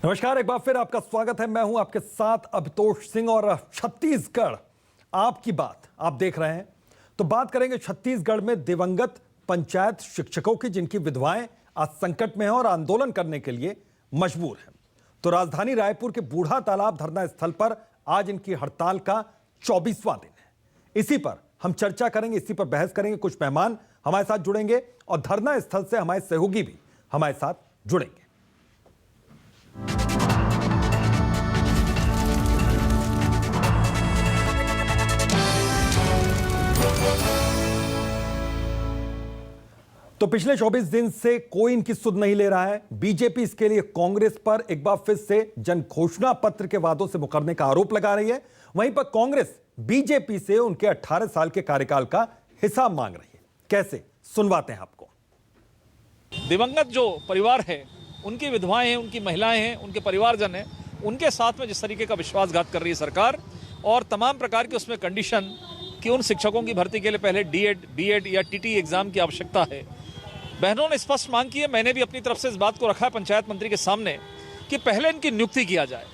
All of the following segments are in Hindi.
नमस्कार, एक बार फिर आपका स्वागत है। मैं हूं आपके साथ अभितोष सिंह और छत्तीसगढ़ आपकी बात आप देख रहे हैं। तो बात करेंगे छत्तीसगढ़ में दिवंगत पंचायत शिक्षकों की, जिनकी विधवाएं आज संकट में हैं और आंदोलन करने के लिए मजबूर हैं। तो राजधानी रायपुर के बूढ़ा तालाब धरना स्थल पर आज इनकी हड़ताल का 24वां दिन है। इसी पर हम चर्चा करेंगे, इसी पर बहस करेंगे। कुछ मेहमान हमारे साथ जुड़ेंगे और धरना स्थल से हमारे सहयोगी भी हमारे साथ जुड़ेंगे। तो पिछले 24 दिन से कोई इनकी सुध नहीं ले रहा है। बीजेपी इसके लिए कांग्रेस पर एक बार फिर से जन घोषणा पत्र के वादों से मुकरने का आरोप लगा रही है। वहीं पर कांग्रेस बीजेपी से उनके 18 साल के कार्यकाल का हिसाब मांग रही है। कैसे, सुनवाते हैं आपको। दिवंगत जो परिवार है, उनकी विधवाएं हैं, उनकी महिलाएं हैं, उनके परिवारजन हैं, उनके साथ में जिस तरीके का विश्वासघात कर रही है सरकार, और तमाम प्रकार के उसमें कंडीशन कि उन शिक्षकों की भर्ती के लिए पहले डीएड, बीएड या टीटी एग्जाम की आवश्यकता है। बहनों ने स्पष्ट मांग की है, मैंने भी अपनी तरफ से इस बात को रखा है पंचायत मंत्री के सामने कि पहले इनकी नियुक्ति किया जाए,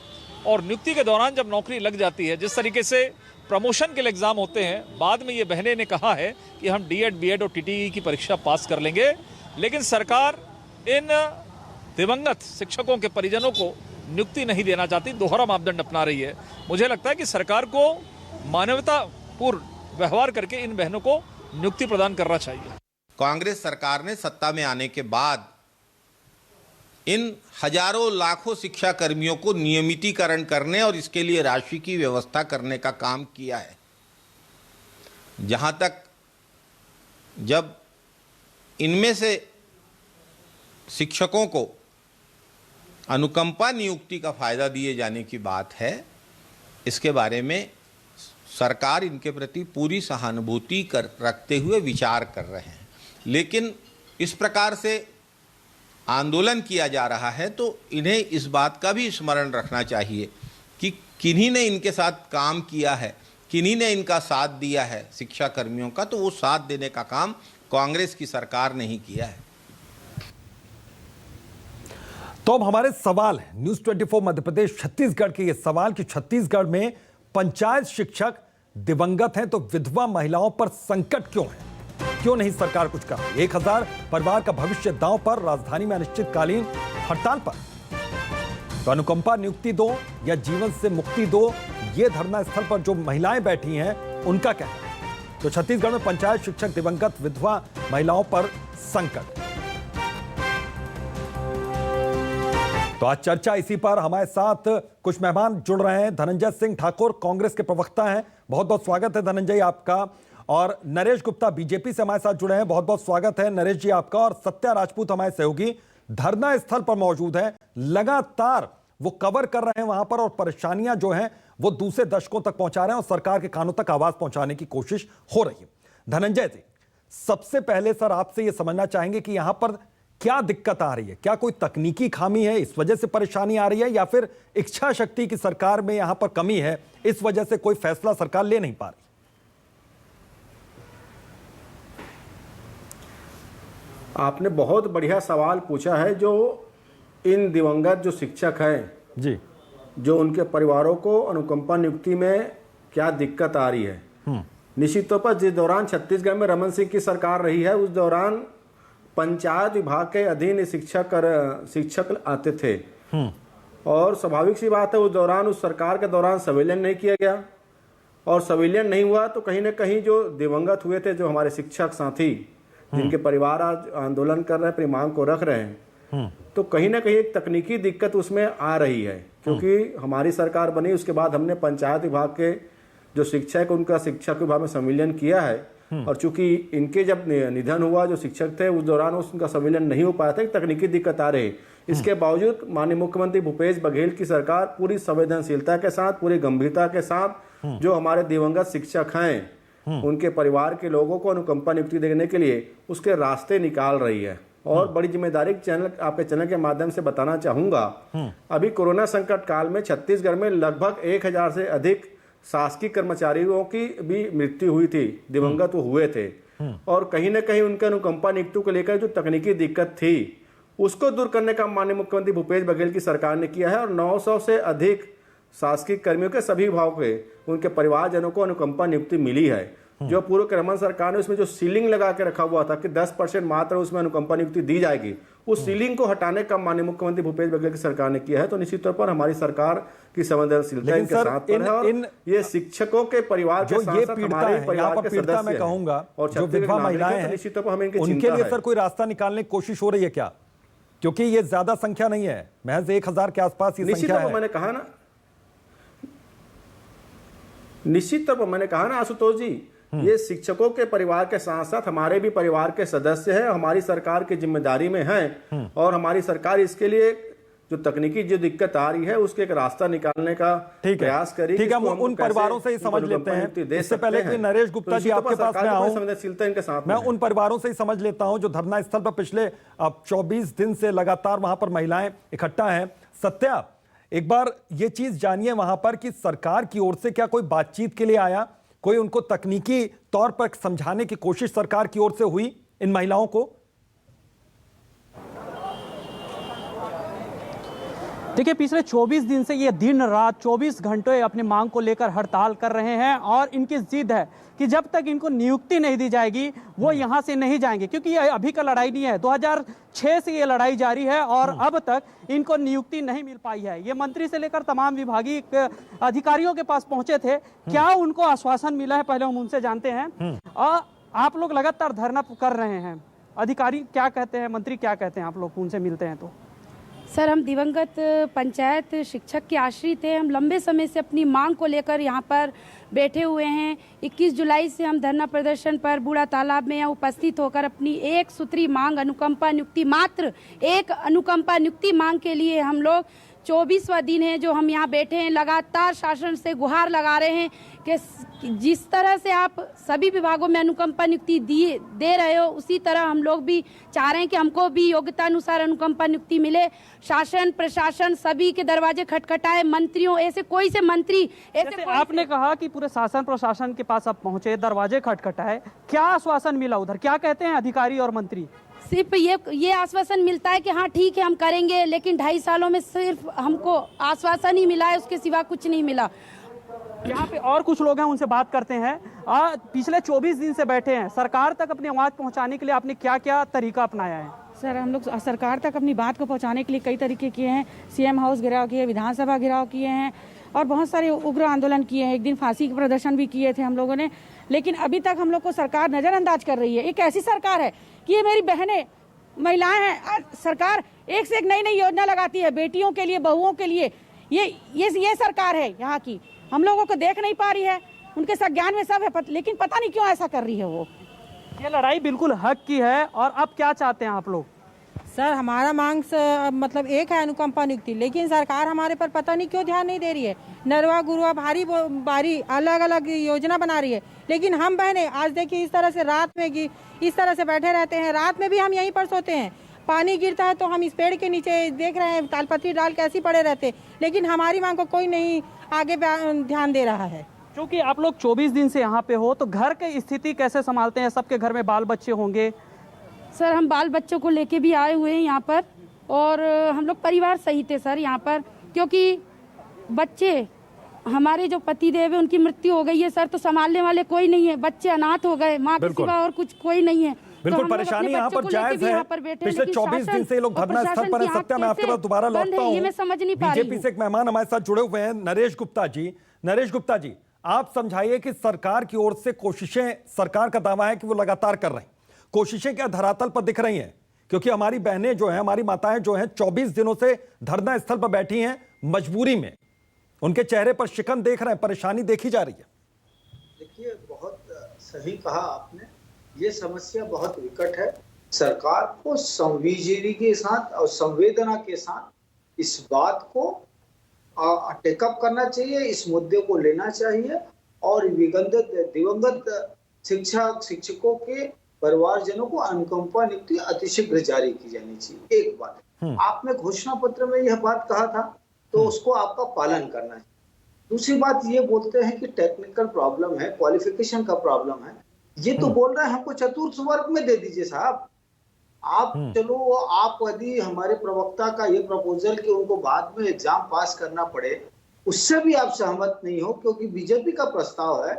और नियुक्ति के दौरान जब नौकरी लग जाती है, जिस तरीके से प्रमोशन के लिए एग्जाम होते हैं, बाद में ये बहनें ने कहा है कि हम डीएड, बीएड और टीटी की परीक्षा पास कर लेंगे, लेकिन सरकार इन दिवंगत शिक्षकों के परिजनों को नियुक्ति नहीं देना चाहती, दोहरा मापदंड अपना रही है। मुझे लगता है कि सरकार को मानवतापूर्ण व्यवहार करके इन बहनों को नियुक्ति प्रदान करना चाहिए। कांग्रेस सरकार ने सत्ता में आने के बाद इन हजारों लाखों शिक्षा कर्मियों को नियमितीकरण करने और इसके लिए राशि की व्यवस्था करने का काम किया है। जहां तक जब इनमें से शिक्षकों को अनुकंपा नियुक्ति का फायदा दिए जाने की बात है, इसके बारे में सरकार इनके प्रति पूरी सहानुभूति रखते हुए विचार कर रहे हैं। लेकिन इस प्रकार से आंदोलन किया जा रहा है तो इन्हें इस बात का भी स्मरण रखना चाहिए कि किन्हीं ने इनके साथ काम किया है, किन्हीं ने इनका साथ दिया है शिक्षा कर्मियों का, तो वो साथ देने का काम कांग्रेस की सरकार ने ही किया है। तो अब हमारे सवाल है न्यूज़ 24 मध्य प्रदेश छत्तीसगढ़ के ये सवाल कि छत्तीसगढ़ में पंचायत शिक्षक दिवंगत हैं तो विधवा महिलाओं पर संकट क्यों है? क्यों नहीं सरकार कुछ कर रही? 1000 परिवार का भविष्य दांव पर, राजधानी में अनिश्चितकालीन हड़ताल पर। तो अनुकंपा नियुक्ति दो या जीवन से मुक्ति दो, ये धरना स्थल पर जो महिलाएं बैठी हैं उनका कहना है। तो छत्तीसगढ़ में पंचायत शिक्षक दिवंगत विधवा महिलाओं पर संकट। तो आज चर्चा इसी पर हमारे साथ कुछ मेहमान जुड़ रहे हैं। धनंजय सिंह ठाकुर कांग्रेस के प्रवक्ता हैं, बहुत बहुत स्वागत है धनंजय आपका। और नरेश गुप्ता बीजेपी से हमारे साथ जुड़े हैं, बहुत बहुत स्वागत है नरेश जी आपका। और सत्या राजपूत हमारे सहयोगी धरना स्थल पर मौजूद है, लगातार वो कवर कर रहे हैं वहां पर, और परेशानियां जो हैं वो दूसरे दशकों तक पहुंचा रहे हैं और सरकार के कानों तक आवाज पहुंचाने की कोशिश हो रही है। धनंजय जी, सबसे पहले सर आपसे ये समझना चाहेंगे कि यहां पर क्या दिक्कत आ रही है? क्या कोई तकनीकी खामी है, इस वजह से परेशानी आ रही है, या फिर इच्छा शक्ति की सरकार में यहां पर कमी है, इस वजह से कोई फैसला सरकार ले नहीं पा रही? आपने बहुत बढ़िया सवाल पूछा है। जो इन दिवंगत जो शिक्षक हैं जी, जो उनके परिवारों को अनुकंपा नियुक्ति में क्या दिक्कत आ रही है, निश्चित तौर पर जिस दौरान छत्तीसगढ़ में रमन सिंह की सरकार रही है, उस दौरान पंचायत विभाग के अधीन शिक्षक आते थे, और स्वाभाविक सी बात है उस दौरान, उस सरकार के दौरान संविलियन नहीं किया गया, और संविलियन नहीं हुआ तो कहीं ना कहीं जो दिवंगत हुए थे, जो हमारे शिक्षक साथी जिनके परिवार आज आंदोलन कर रहे हैं, अपनी मांग को रख रहे हैं, तो कहीं ना कहीं एक तकनीकी दिक्कत उसमें आ रही है। क्योंकि हमारी सरकार बनी, उसके बाद हमने पंचायत विभाग के जो शिक्षक, उनका शिक्षक विभाग में संविलियन किया है, और चूंकि इनके जब निधन हुआ जो शिक्षक थे, उस दौरान उनका संविलियन नहीं हो पाया था, तकनीकी दिक्कत आ रही। इसके बावजूद माननीय मुख्यमंत्री भूपेश बघेल की सरकार पूरी संवेदनशीलता के साथ, पूरी गंभीरता के साथ जो हमारे दिवंगत शिक्षक हैं उनके परिवार के लोगों को अनुकंपा नियुक्ति देने के लिए उसके रास्ते निकाल रही है। और बड़ी जिम्मेदारी चैनल, आपके चैनल के माध्यम से बताना चाहूंगा, अभी कोरोना संकट काल में छत्तीसगढ़ में लगभग 1000 से अधिक शासकीय कर्मचारियों की भी मृत्यु हुई थी, दिवंगत हुए थे, और कहीं ना कहीं उनके अनुकंपा नियुक्ति को लेकर जो तकनीकी दिक्कत थी उसको दूर करने का माननीय मुख्यमंत्री भूपेश बघेल की सरकार ने किया है और 900 से अधिक शासकीय कर्मियों के सभी विभागों के उनके परिवारजनों को अनुकंपा नियुक्ति मिली है। जो पूर्व रमन सरकार ने उसमें जो सीलिंग लगा के रखा हुआ था कि 10% मात्र उसमें अनुकंपा नियुक्ति दी जाएगी, उस सीलिंग को हटाने का माननीय मुख्यमंत्री भूपेश बघेल की सरकार ने किया है। तो निश्चित तौर पर हमारी सरकार की संवेदनशीलता इनके साथ पर है और ये शिक्षकों के परिवार के साथ साथ हमारे परिवार के सदस्य मैं कहूंगा और जो विधवा महिलाएं हैं, निश्चित तौर पर हमें इनकी उनके लिए सर कोई रास्ता निकालने की कोशिश हो रही है क्या? क्योंकि ये ज्यादा संख्या नहीं है, महज 1000 के आसपास ये संख्या है। मैंने कहा ना, निश्चित तौर पर मैंने कहा ना आशुतोष जी, ये शिक्षकों के परिवार के साथ साथ हमारे भी परिवार के सदस्य हैं, हमारी सरकार की जिम्मेदारी में हैं और हमारी सरकार इसके लिए जो तकनीकी जो दिक्कत आ रही है उसके एक रास्ता निकालने का प्रयास करेगी। ठीक है, हम उन परिवारों से ही समझ लेते हैं। इससे पहले कि नरेश गुप्ता जी आपके पास में आऊं, संवेदनशीलता इनके साथ मैं उन परिवारों से ही समझ लेता हूं जो धरना स्थल पर पिछले 24 दिन से लगातार वहां पर महिलाएं इकट्ठा हैं। सत्या, एक बार ये चीज जानिए वहां पर कि सरकार की ओर से क्या कोई बातचीत के लिए आया, कोई उनको तकनीकी तौर पर समझाने की कोशिश सरकार की ओर से हुई इन महिलाओं को? देखिए, पिछले 24 दिन से ये दिन रात 24 घंटे अपनी मांग को लेकर हड़ताल कर रहे हैं और इनकी जिद है कि जब तक इनको नियुक्ति नहीं दी जाएगी वो यहाँ से नहीं जाएंगे, क्योंकि ये अभी का लड़ाई नहीं है, 2006 से ये लड़ाई जारी है और अब तक इनको नियुक्ति नहीं मिल पाई है। ये मंत्री से लेकर तमाम विभागीय अधिकारियों के पास पहुंचे थे, क्या उनको आश्वासन मिला है पहले हम उनसे जानते हैं। और आप लोग लगातार धरना कर रहे हैं, अधिकारी क्या कहते हैं, मंत्री क्या कहते हैं, आप लोग उनसे मिलते हैं तो? सर, हम दिवंगत पंचायत शिक्षक के आश्रित हैं। हम लंबे समय से अपनी मांग को लेकर यहाँ पर बैठे हुए हैं। 21 जुलाई से हम धरना प्रदर्शन पर बूढ़ा तालाब में यहाँ उपस्थित होकर अपनी एक सूत्री मांग अनुकंपा नियुक्ति, मात्र एक अनुकंपा नियुक्ति मांग के लिए हम लोग 24वां दिन है जो हम यहाँ बैठे हैं। लगातार शासन से गुहार लगा रहे हैं कि जिस तरह से आप सभी विभागों में अनुकंपा नियुक्ति दे रहे हो, उसी तरह हम लोग भी चाह रहे हैं कि हमको भी योग्यता अनुसार अनुकंपा नियुक्ति मिले। शासन प्रशासन सभी के दरवाजे खटखटाए, मंत्रियों ऐसे कोई से मंत्री ऐसे आपने कहा कि पूरे शासन प्रशासन के पास आप पहुंचे, दरवाजे खटखटाए, क्या आश्वासन मिला उधर, क्या कहते हैं अधिकारी और मंत्री? सिर्फ ये आश्वासन मिलता है कि हाँ ठीक है हम करेंगे, लेकिन 2.5 सालों में सिर्फ हमको आश्वासन ही मिला है, उसके सिवा कुछ नहीं मिला। यहाँ पे और कुछ लोग हैं, उनसे बात करते हैं। पिछले 24 दिन से बैठे हैं, सरकार तक अपनी आवाज़ पहुँचाने के लिए आपने क्या क्या तरीका अपनाया है? सर, हम लोग सरकार तक अपनी बात को पहुँचाने के लिए कई तरीके किए हैं। सीएम हाउस घेराव किए, विधानसभा घेराव किए हैं और बहुत सारे उग्र आंदोलन किए हैं। एक दिन फांसी के प्रदर्शन भी किए थे हम लोगों ने, लेकिन अभी तक हम लोग को सरकार नज़रअंदाज कर रही है। एक ऐसी सरकार है कि ये मेरी बहनें महिलाएं हैं, सरकार एक से एक नई नई योजना लगाती है बेटियों के लिए, बहुओं के लिए। ये सरकार है यहाँ की, हम लोगों को देख नहीं पा रही है, उनके संज्ञान में सब है, लेकिन पता नहीं क्यों ऐसा कर रही है वो। ये लड़ाई बिल्कुल हक की है। और अब क्या चाहते हैं आप लोग? सर, हमारा मांग मतलब एक है अनुकंपा नियुक्ति, लेकिन सरकार हमारे पर पता नहीं क्यों ध्यान नहीं दे रही है। नरवा गुरुआ भारी अलग अलग योजना बना रही है, लेकिन हम बहने आज देखिए इस तरह से रात में इस तरह से बैठे रहते हैं। रात में भी हम यहीं पर सोते हैं, पानी गिरता है तो हम इस पेड़ के नीचे देख रहे हैं, तालपत्री डाल के ऐसे पड़े रहते, लेकिन हमारी मांग को कोई नहीं आगे ध्यान दे रहा है। क्योंकि आप लोग 24 दिन से यहाँ पे हो, तो घर की स्थिति कैसे संभालते हैं? सबके घर में बाल बच्चे होंगे। सर, हम बाल बच्चों को लेके भी आए हुए हैं यहाँ पर और हम लोग परिवार सहित है सर यहाँ पर, क्योंकि बच्चे हमारे जो पति देव है उनकी मृत्यु हो गई है सर, तो संभालने वाले कोई नहीं है, बच्चे अनाथ हो गए, माँ के सिवा और कुछ कोई नहीं है। बिल्कुल परेशानी यहाँ पर जायज है। पिछले 24 दिन से ये लोग धरना स्थल पर हैं। सत्या, मैं आपके पास दोबारा लौटता हूँ। मैं समझ नहीं पा रही हूँ। बीजेपी से एक मेहमान हमारे साथ जुड़े हुए हैं, नरेश गुप्ता जी। नरेश गुप्ता जी, आप समझाइए कि सरकार की ओर से कोशिशें, सरकार का दावा है कि वो लगातार कर रही, कोशिशें क्या धरातल पर दिख रही हैं? क्योंकि हमारी बहनें जो हैं, हमारी माताएं जो हैं 24 दिनों से धरना स्थल पर बैठी हैं मजबूरी में, उनके चेहरे पर शिकन देख रहे हैं, परेशानी देखी जा रही है। देखिए, बहुत सही कहा आपने, ये समस्या बहुत विकट है। सरकार को संवेदना के साथ और संवेदना के साथ इस बात को टेकअप करना चाहिए, इस मुद्दे को लेना चाहिए और दिवंगत शिक्षकों के परिवारजनों को अनुकंपा नियुक्ति अतिशीघ्र जारी की जानी चाहिए। एक बात, आपने घोषणा पत्र में यह बात कहा था तो उसको आपका पालन करना है। दूसरी बात, ये बोलते हैं कि टेक्निकल प्रॉब्लम है, क्वालिफिकेशन का प्रॉब्लम है, ये तो बोल रहे हैं हमको चतुर्थ वर्ग में दे दीजिए साहब। आप चलो, आप यदि हमारे प्रवक्ता का ये प्रपोजल कि उनको बाद में एग्जाम पास करना पड़े, उससे भी आप सहमत नहीं हो, क्योंकि बीजेपी का प्रस्ताव है,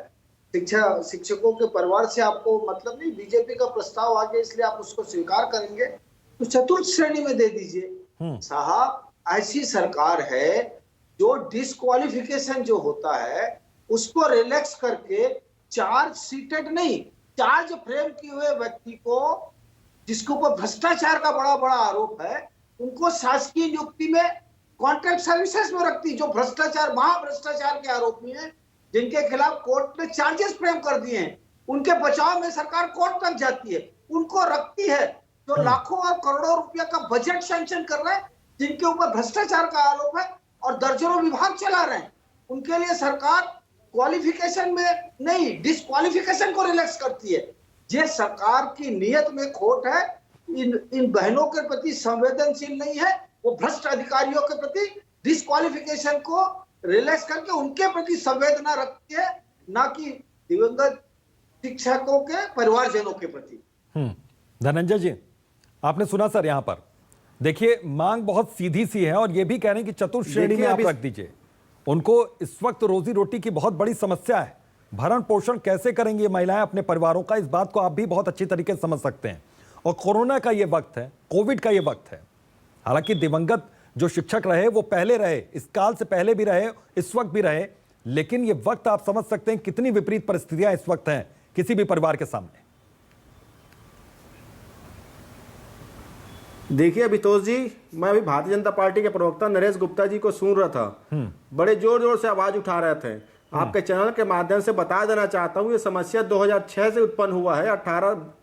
शिक्षकों के परिवार से आपको मतलब नहीं, बीजेपी का प्रस्ताव आ गया इसलिए आप उसको स्वीकार करेंगे, तो चतुर्थ श्रेणी में दे दीजिए। साहब, ऐसी सरकार है जो डिस्क्वालिफिकेशन जो होता है उसको रिलैक्स करके चार्ज सीटेड नहीं, चार्ज फ्रेम किए हुए व्यक्ति को, जिसके ऊपर भ्रष्टाचार का बड़ा बड़ा आरोप है, उनको शासकीय नियुक्ति में कॉन्ट्रैक्ट सर्विसेज में रखती, जो भ्रष्टाचार, महाभ्रष्टाचार के आरोपी हैं, जिनके खिलाफ कोर्ट ने चार्जेस फ्रेम कर दिए हैं, उनके बचाव में सरकार कोर्ट तक जाती है, उनको रखती है। जो लाखों और करोड़ों रुपया का बजट सैंक्शन कर रहे हैं, जिनके ऊपर भ्रष्टाचार का आरोप है और दर्जनों विभाग चला रहे हैं, उनके लिए सरकार क्वालिफिकेशन में नहीं, डिस्क्वालिफिकेशन को रिलैक्स करती है। ये सरकार की नीयत में खोट है, इन बहनों के प्रति संवेदनशील नहीं है, वो भ्रष्ट अधिकारियों के प्रति डिस्क्वालिफिकेशन को रिलैक्स करके उनके प्रति संवेदना रखती है, ना कि दिवंगत शिक्षकों के परिवारजनों के प्रति। धनंजय जी, आपने सुना सर, यहां पर देखिए मांग बहुत सीधी सी है और ये भी कह रहे हैं कि चतुर्थ श्रेणी में आप रख दीजिए। उनको इस वक्त रोजी रोटी की बहुत बड़ी समस्या है, भरण पोषण कैसे करेंगी ये महिलाएं अपने परिवारों का, इस बात को आप भी बहुत अच्छी तरीके से समझ सकते हैं। और कोरोना का ये वक्त है, कोविड का ये वक्त है। हालांकि दिवंगत जो शिक्षक रहे वो पहले रहे, इस काल से पहले भी रहे, इस वक्त भी रहे, लेकिन ये वक्त आप समझ सकते हैं कितनी विपरीत परिस्थितियां इस वक्त हैं किसी भी परिवार के सामने। देखिए अभितोष जी, मैं अभी भारतीय जनता पार्टी के प्रवक्ता नरेश गुप्ता जी को सुन रहा था, बड़े जोर जोर से आवाज उठा रहे थे। आपके चैनल के माध्यम से बता देना चाहता हूँ, ये समस्या 2006 से उत्पन्न हुआ है,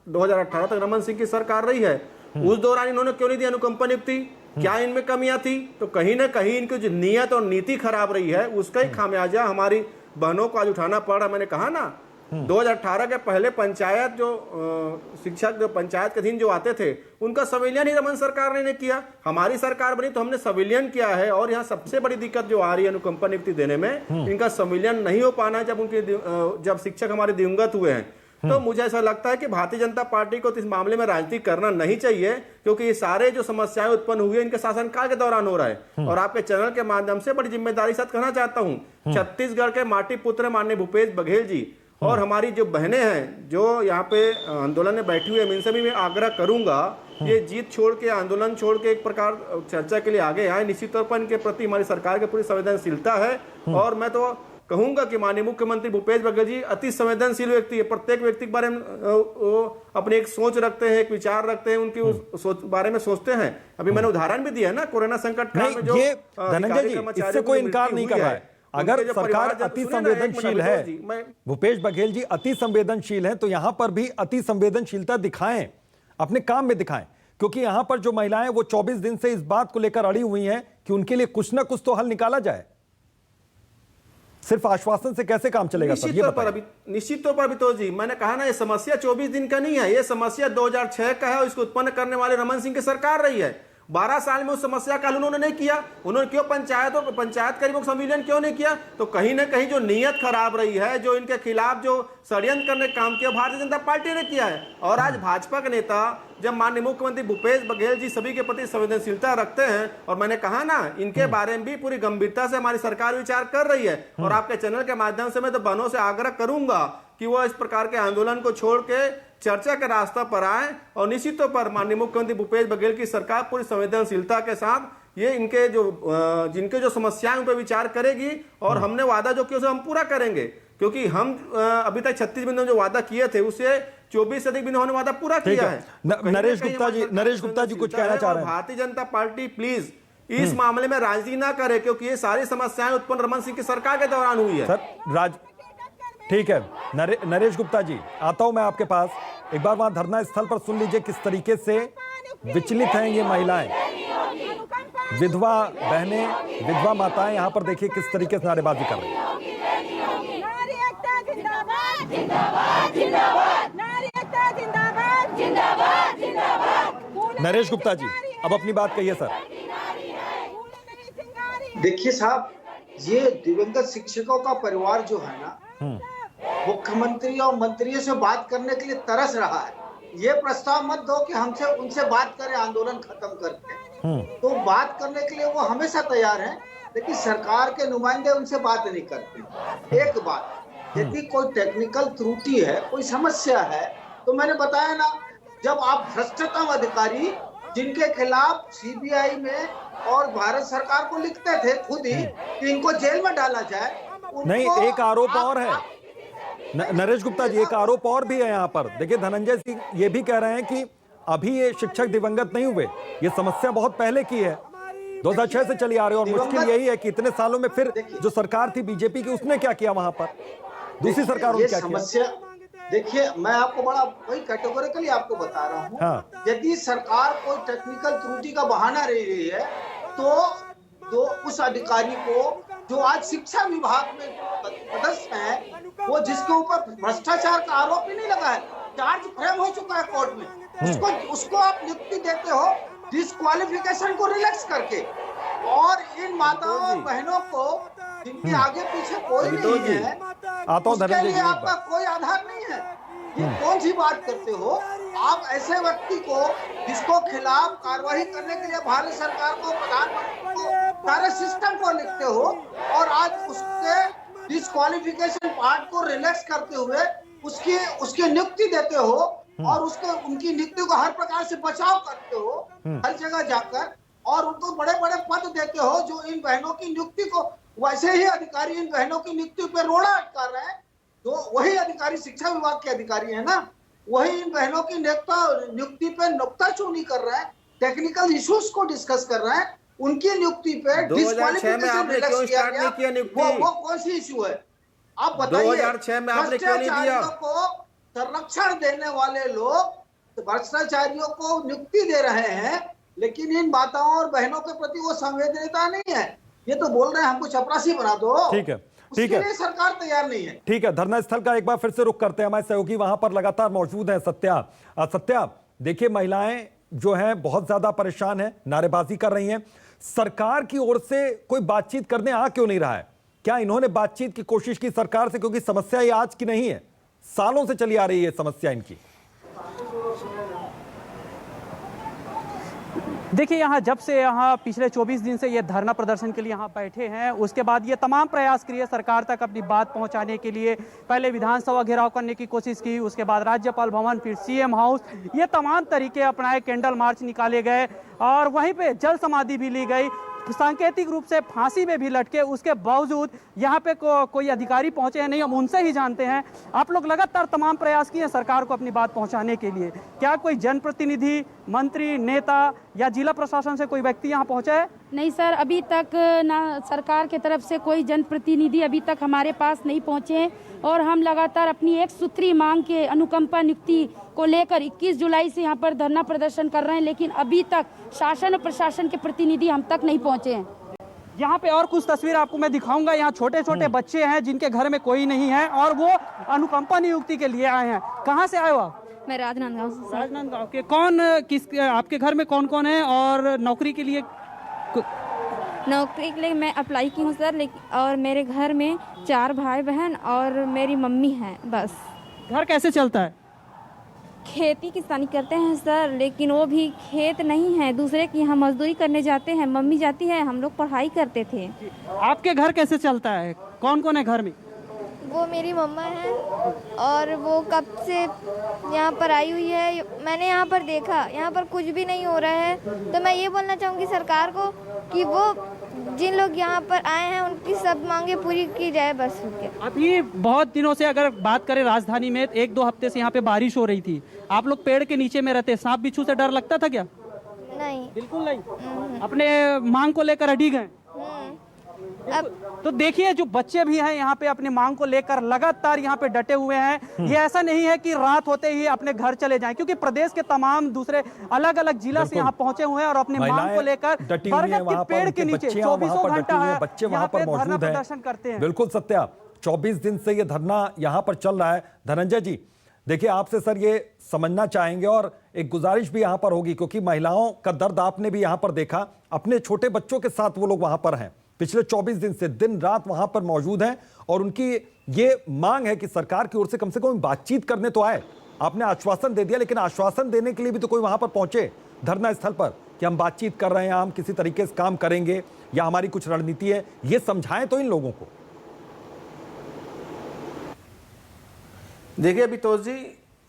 2018 तक रमन सिंह की सरकार रही है। उस दौरान इन्होंने क्यों नहीं दी अनुकंपा नियुक्ति? क्या इनमें कमियां थी? तो कहीं ना कहीं इनकी जो नियत और नीति खराब रही है, उसका ही खामियाजा हमारी बहनों को आज उठाना पड़ रहा है। मैंने कहा ना, 2018 के पहले पंचायत जो शिक्षक जो पंचायत के अधीन जो आते थे, उनका संविलियन ही रमन सरकार ने किया। हमारी सरकार बनी तो हमने संविलियन किया है। और यहाँ सबसे बड़ी दिक्कत जो आ रही है अनुकंपा नियुक्ति देने में, इनका संविलियन नहीं हो पाना है जब शिक्षक हमारे दिवंगत हुए हैं। तो मुझे ऐसा लगता है कि भारतीय जनता पार्टी को इस मामले में राजनीति करना नहीं चाहिए, क्योंकि ये सारे जो समस्याएं उत्पन्न हुई है इनके शासनकाल के दौरान हो रहा है। और आपके चैनल के माध्यम से बड़ी जिम्मेदारी साथ कहना चाहता हूँ, छत्तीसगढ़ के माटी पुत्र माननीय भूपेश बघेल जी और हमारी जो बहनें हैं जो यहाँ पे आंदोलन में बैठी हुई है, इनसे भी मैं आग्रह करूंगा, ये जीत छोड़ के, आंदोलन छोड़ के एक प्रकार चर्चा के लिए आगे आए। निश्चित तौर पर इनके प्रति हमारी सरकार की पूरी संवेदनशीलता है। और मैं तो कहूंगा कि माननीय मुख्यमंत्री भूपेश बघेल जी अति संवेदनशील व्यक्ति है। प्रत्येक व्यक्ति के बारे में वो अपनी एक सोच रखते हैं, एक विचार रखते हैं, उनकी उस बारे में सोचते हैं। अभी मैंने उदाहरण भी दिया है ना, कोरोना संकट काल में जो धनंजय जी, इससे कोई इनकार नहीं कर रहा है। अगर सरकार अति संवेदनशील है, भूपेश बघेल जी अति संवेदनशील है, तो यहां पर भी अति संवेदनशीलता दिखाएं, अपने काम में दिखाएं। क्योंकि यहां पर जो महिलाएं वो 24 दिन से इस बात को लेकर अड़ी हुई हैं कि उनके लिए कुछ ना कुछ तो हल निकाला जाए। सिर्फ आश्वासन से कैसे काम चलेगा? निश्चित तौर पर अभितोष जी, मैंने कहा ना, ये समस्या 24 दिन का नहीं है, ये समस्या 2006 का है और इसको उत्पन्न करने वाले रमन सिंह की सरकार रही है। 12 साल में उस समस्या का हल उन्होंने नहीं किया। उन्होंने क्यों पंचायत करीबों का संविलियन क्यों नहीं किया? तो कहीं ना कहीं जो नीयत खराब रही है, जो इनके खिलाफ जो षड्यंत्र करने का काम किया, भारतीय जनता पार्टी ने किया है। और आज भाजपा के नेता जब माननीय मुख्यमंत्री भूपेश बघेल जी सभी के प्रति संवेदनशीलता रखते हैं, और मैंने कहा ना, इनके बारे में भी पूरी गंभीरता से हमारी सरकार विचार कर रही है। और आपके चैनल के माध्यम से मैं तो बहनों से आग्रह करूंगा कि वो इस प्रकार के आंदोलन को छोड़ के चर्चा के रास्ता पर आए। और निश्चित तौर पर माननीय मुख्यमंत्री भूपेश बघेल की सरकार पूरी संवेदनशीलता के साथ ये इनके जिनके जो समस्याएं उन पर विचार करेगी। और हमने वादा जो किया उसे हम पूरा करेंगे, क्योंकि हम अभी तक 36 बिंदु जो वादा किए थे उससे 24 से अधिक बिंदु हमने वादा पूरा किया है। नरेश गुप्ता जी कुछ कहना चाह रहे हैं। भारतीय जनता पार्टी प्लीज इस मामले में राजनीति ना करे, क्योंकि ये सारी समस्याएं उत्पन्न रमन सिंह की सरकार के दौरान हुई है। सर ठीक है, नरेश गुप्ता जी, आता हूं मैं आपके पास। एक बार वहां धरना स्थल पर सुन लीजिए किस तरीके से विचलित हैं ये महिलाएं, विधवा बहनें, विधवा माताएं। यहां पर देखिए किस तरीके से नारेबाजी कर रही हैं। नरेश गुप्ता जी, अब अपनी बात कहिए सर। देखिए साहब, ये दिवंगत शिक्षकों का परिवार जो है ना, मुख्यमंत्री और मंत्रियों से बात करने के लिए तरस रहा है। ये प्रस्ताव मत दो कि हमसे उनसे बात करें आंदोलन खत्म करके। तो बात करने के लिए वो हमेशा तैयार हैं, लेकिन सरकार के नुमाइंदे उनसे बात नहीं करते। एक बात, यदि कोई टेक्निकल त्रुटि है, कोई समस्या है, तो मैंने बताया ना, जब आप भ्रष्टतम अधिकारी जिनके खिलाफ सीबीआई में और भारत सरकार को लिखते थे खुद ही कि इनको जेल में डाला जाए, नहीं, एक आरोप और है नरेश गुप्ता जी, एक आरोप और भी है यहाँ पर। देखिए धनंजय सिंह ये भी कह रहे हैं कि अभी ये शिक्षक दिवंगत नहीं हुए, ये समस्या बहुत पहले की है, 2006 से चली आ रही है। और मुश्किल यही है कि इतने सालों में फिर जो सरकार थी बीजेपी की, उसने क्या किया वहां पर, दूसरी सरकारों ने क्या किया? देखिए, मैं आपको बड़ा वही कैटेगोरिकली आपको बता रहा हूँ। हाँ। यदि सरकार कोई टेक्निकल त्रुटि का बहाना ले रही है, तो उस अधिकारी को जो आज शिक्षा विभाग में पदस्थ है, वो जिसके ऊपर भ्रष्टाचार का आरोप ही नहीं लगा है, चार्ज फ्रेम हो चुका है कोर्ट में, उसको आप नियुक्ति देते हो डिस्क्वालिफिकेशन को रिलैक्स करके। और इन माताओं और बहनों को जिनके आगे पीछे कोई नहीं है, उसके लिए आपका कोई आधार नहीं है। ये कौन सी बात करते हो आप? ऐसे व्यक्ति को जिसको खिलाफ कार्रवाई करने के लिए भारत सरकार को, प्रधानमंत्री को, सारे सिस्टम को लिखते हो, और आज उसके डिस्क्वालिफिकेशन पार्ट को रिलैक्स करते हुए उसकी नियुक्ति देते हो, और उनकी नियुक्ति को हर प्रकार से बचाव करते हो हर जगह जाकर, और उनको बड़े बड़े पद देते हो जो इन बहनों की नियुक्ति को, वैसे ही अधिकारी इन बहनों की नियुक्ति पे रोड़ा अटका रहे हैं। तो वही अधिकारी शिक्षा विभाग के अधिकारी है ना, वही इन बहनों की नियुक्ति पे नुक्ताचीनी कर रहे हैं, टेक्निकल इश्यूज को डिस्कस कर रहे हैं, उनकी नियुक्ति पे 2006 में आपने क्यों स्टार्ट नहीं किया नियुक्ति? वो कौन सी इश्यू है आप बताइए? 2006 में आपने क्यों नहीं दिया? को संरक्षण देने वाले लोग भ्रष्टाचारियों को नियुक्ति दे रहे हैं, लेकिन इन माताओं और बहनों के प्रति वो संवेदनता नहीं है। ये तो बोल रहे हैं हमको चपरासी बना दो। ठीक है, ठीक उसके है, लिए सरकार तैयार नहीं है। ठीक है। धरना स्थल का एक बार फिर से रुख करते हैं, हमारे सहयोगी वहां पर लगातार मौजूद हैं। सत्या, देखिए महिलाएं जो हैं बहुत ज्यादा परेशान हैं, नारेबाजी कर रही हैं, सरकार की ओर से कोई बातचीत करने आ क्यों नहीं रहा है? क्या इन्होंने बातचीत की कोशिश की सरकार से? क्योंकि समस्या ये आज की नहीं है, सालों से चली आ रही है समस्या इनकी। देखिए यहाँ जब से यहाँ पिछले 24 दिन से ये धरना प्रदर्शन के लिए यहाँ बैठे हैं, उसके बाद ये तमाम प्रयास किए सरकार तक अपनी बात पहुँचाने के लिए। पहले विधानसभा घेराव करने की कोशिश की, उसके बाद राज्यपाल भवन, फिर सीएम हाउस, ये तमाम तरीके अपनाए, कैंडल मार्च निकाले गए और वहीं पे जल समाधि भी ली गई, सांकेतिक रूप से फांसी में भी लटके। उसके बावजूद यहाँ पे कोई अधिकारी पहुंचे हैं नहीं, हम उनसे ही जानते हैं। आप लोग लगातार तमाम प्रयास किए सरकार को अपनी बात पहुंचाने के लिए, क्या कोई जनप्रतिनिधि, मंत्री, नेता या जिला प्रशासन से कोई व्यक्ति यहाँ पहुंचा है? नहीं सर, अभी तक ना सरकार की तरफ से कोई जनप्रतिनिधि अभी तक हमारे पास नहीं पहुंचे हैं, और हम लगातार अपनी एक सूत्री मांग के अनुकंपा नियुक्ति को लेकर 21 जुलाई से यहाँ पर धरना प्रदर्शन कर रहे हैं, लेकिन अभी तक शासन और प्रशासन के प्रतिनिधि हम तक नहीं पहुंचे हैं। यहाँ पे और कुछ तस्वीर आपको मैं दिखाऊंगा। यहाँ छोटे छोटे बच्चे हैं जिनके घर में कोई नहीं है और वो अनुकंपा नियुक्ति के लिए आए हैं। कहाँ से आए हो आप? मैं राजनांदगांव से। राजनांदगांव के। आपके घर में कौन कौन है और नौकरी के लिए मैं अप्लाई की हूँ सर, और मेरे घर में 4 भाई बहन और मेरी मम्मी है बस। घर कैसे चलता है? खेती किसानी करते हैं सर, लेकिन वो भी खेत नहीं है, दूसरे की यहाँ मजदूरी करने जाते हैं। मम्मी जाती है, हम लोग पढ़ाई करते थे। आपके घर कैसे चलता है? कौन कौन है घर में? वो मेरी मम्मा है और वो कब से यहाँ पर आई हुई है। मैंने यहाँ पर देखा, यहाँ पर कुछ भी नहीं हो रहा है। तो मैं ये बोलना चाहूँगी सरकार को कि वो जिन लोग यहाँ पर आए हैं उनकी सब मांगे पूरी की जाए बस। अभी बहुत दिनों से अगर बात करें राजधानी में, 1-2 हफ्ते से यहाँ पे बारिश हो रही थी, आप लोग पेड़ के नीचे में रहते, सांप बिच्छू से डर लगता था क्या? नहीं, बिल्कुल नहीं। अपने मांग को लेकर अड़ी गए। अब तो देखिए जो बच्चे भी हैं यहाँ पे अपनी मांग को लेकर लगातार यहाँ पे डटे हुए हैं। ये ऐसा नहीं है कि रात होते ही अपने घर चले जाएं, क्योंकि प्रदेश के तमाम दूसरे अलग अलग जिला से यहाँ पहुंचे हुए हैं और अपनी मांग को लेकर बरगद के पेड़ के नीचे 24 घंटा बच्चे वहां पर मौजूद हैं। बिल्कुल सत्या, 24 दिन से ये धरना यहाँ पर चल रहा है। धनंजय जी, देखिए आपसे सर ये समझना चाहेंगे और एक गुजारिश भी यहाँ पर होगी, क्योंकि महिलाओं का दर्द आपने भी यहाँ पर देखा, अपने छोटे बच्चों के साथ वो लोग वहां पर हैं, पिछले 24 दिन से दिन रात वहां पर मौजूद हैं और उनकी ये मांग है कि सरकार की ओर से कम बातचीत करने तो आए। आपने आश्वासन दे दिया, लेकिन आश्वासन देने के लिए भी तो कोई वहां पर पहुंचे धरना स्थल पर कि हम बातचीत कर रहे हैं, हम किसी तरीके से काम करेंगे या हमारी कुछ रणनीति है, ये समझाएं तो इन लोगों को। देखिए बितोष जी,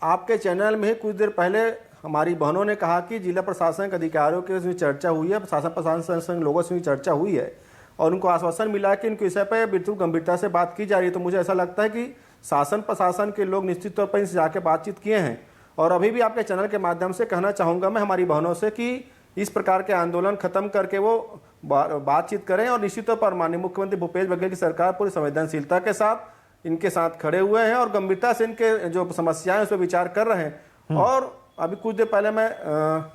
आपके चैनल में कुछ देर पहले हमारी बहनों ने कहा कि जिला प्रशासन के अधिकारियों के उसमें चर्चा हुई है, शासन प्रशासन संघ लोगों से भी चर्चा हुई है और उनको आश्वासन मिला है कि इनके विषय पर बिल्कुल गंभीरता से बात की जा रही है। तो मुझे ऐसा लगता है कि शासन प्रशासन के लोग निश्चित तौर पर इनसे जाके बातचीत किए हैं। और अभी भी आपके चैनल के माध्यम से कहना चाहूँगा मैं हमारी बहनों से कि इस प्रकार के आंदोलन खत्म करके वो बातचीत करें और निश्चित तौर पर माननीय मुख्यमंत्री भूपेश बघेल की सरकार पूरी संवेदनशीलता के साथ इनके साथ खड़े हुए हैं और गंभीरता से इनके जो समस्याएं उस पर विचार कर रहे हैं। और अभी कुछ देर पहले मैं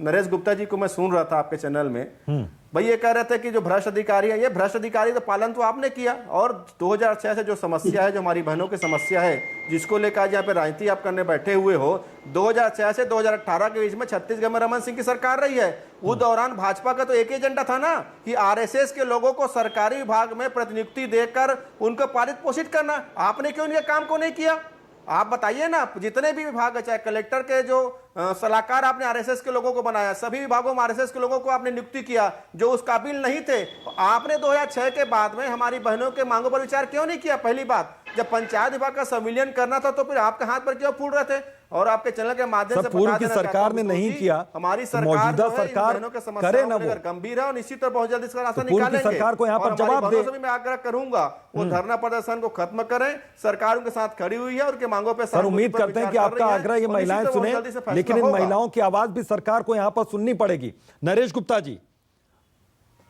नरेश गुप्ता जी को मैं सुन रहा था आपके चैनल में, भाई ये कह रहे थे कि जो भ्रष्ट अधिकारी है, ये भ्रष्ट अधिकारी तो पालन तो आपने किया और 2006 से जो समस्या है, जो हमारी बहनों की समस्या है, जिसको लेकर आज यहाँ पे राजनीति आप करने बैठे हुए हो, 2006 से 2018 के बीच में छत्तीसगढ़ में रमन सिंह की सरकार रही है। उस दौरान भाजपा का तो एक ही एजेंडा था ना कि आरएसएस के लोगों को सरकारी विभाग में प्रतिनियुक्ति देकर उनको पालित पोषित करना। आपने क्यों इनके काम को नहीं किया? आप बताइए ना, जितने भी विभाग है, चाहे कलेक्टर के जो सलाहकार आपने आरएसएस के लोगों को बनाया, सभी विभागों में आरएसएस के लोगों को आपने नियुक्ति किया जो उस काबिल नहीं थे। आपने 2006 के बाद में हमारी बहनों के मांगों पर विचार क्यों नहीं किया? पहली बात, जब पंचायत विभाग का संविलियन करना था तो फिर आपके हाथ पर क्यों फूल रहे थे? और आपके चैनल के माध्यम से पूर्व की सरकार ने नहीं किया, हमारी मौजूदा सरकार करे ना, वो गंभीर है और निश्चित तौर पर बहुत जल्द इसका रास्ता निकालेंगे। सरकार को यहाँ पर जवाब दे। मैं आग्रह करूंगा वो धरना प्रदर्शन को खत्म करें, सरकार उनके साथ खड़ी हुई है और उनके मांगों पे सर उम्मीद करते हैं कि आपका आग्रह ये महिलाएं सुने, लेकिन इन महिलाओं की आवाज भी सरकार को यहाँ पर सुननी पड़ेगी। नरेश गुप्ता जी,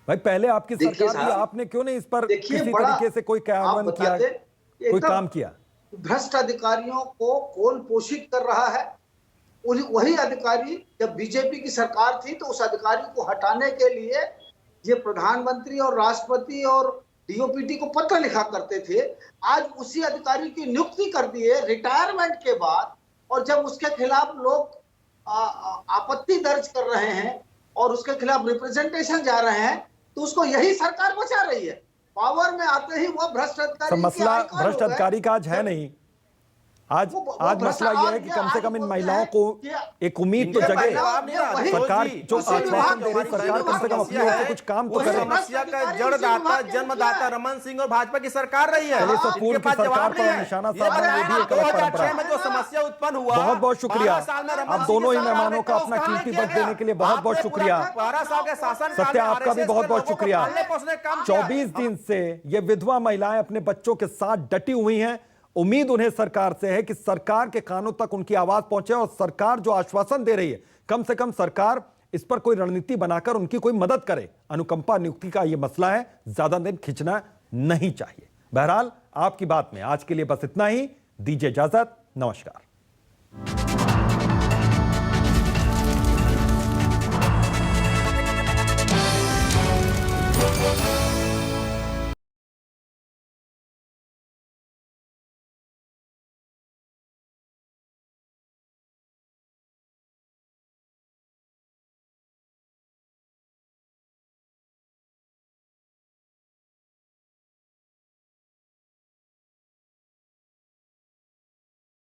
भाई पहले आपकी सरकार थी, आपने क्यों नहीं इस पर किसी तरीके से कोई कार्यान्वयन किया, कोई काम किया? भ्रष्ट अधिकारियों को कौन पोषित कर रहा है? वही अधिकारी, जब बीजेपी की सरकार थी तो उस अधिकारी को हटाने के लिए ये प्रधानमंत्री और राष्ट्रपति और डीओपीटी को पत्र लिखा करते थे। आज उसी अधिकारी की नियुक्ति कर दिए रिटायरमेंट के बाद, और जब उसके खिलाफ लोग आपत्ति दर्ज कर रहे हैं और उसके खिलाफ रिप्रेजेंटेशन जा रहे हैं तो उसको यही सरकार बचा रही है। पावर में आते ही वो भ्रष्ट अधिकारी, मसला भ्रष्ट अधिकारी का आज है नहीं, आज मसला यह है कि कम से कम इन महिलाओं को एक उम्मीद तो जगे। सरकार जो आश्वासन दे रही, सरकार कम से कम अपनी ओर से कुछ काम तो करे। समस्या का जड़दाता, जन्मदाता रमन सिंह और भाजपा की सरकार रही है। पूर्व की सरकार पर निशाना साधना ये भी एक अलग परंपरा है। जो समस्या उत्पन्न हुआ, बहुत बहुत शुक्रिया आप दोनों ही मेहमानों का अपना कीमती वक्त देने के लिए बहुत बहुत शुक्रिया। 12 साल के शासन सत्य आपका भी बहुत बहुत शुक्रिया। 24 दिन से ये विधवा महिलाएं अपने बच्चों के साथ डटी हुई हैं। उम्मीद उन्हें सरकार से है कि सरकार के कानों तक उनकी आवाज पहुंचे और सरकार जो आश्वासन दे रही है, कम से कम सरकार इस पर कोई रणनीति बनाकर उनकी कोई मदद करे। अनुकंपा नियुक्ति का यह मसला है, ज्यादा दिन खींचना नहीं चाहिए। बहरहाल आपकी बात में आज के लिए बस इतना ही। दीजिए इजाजत, नमस्कार।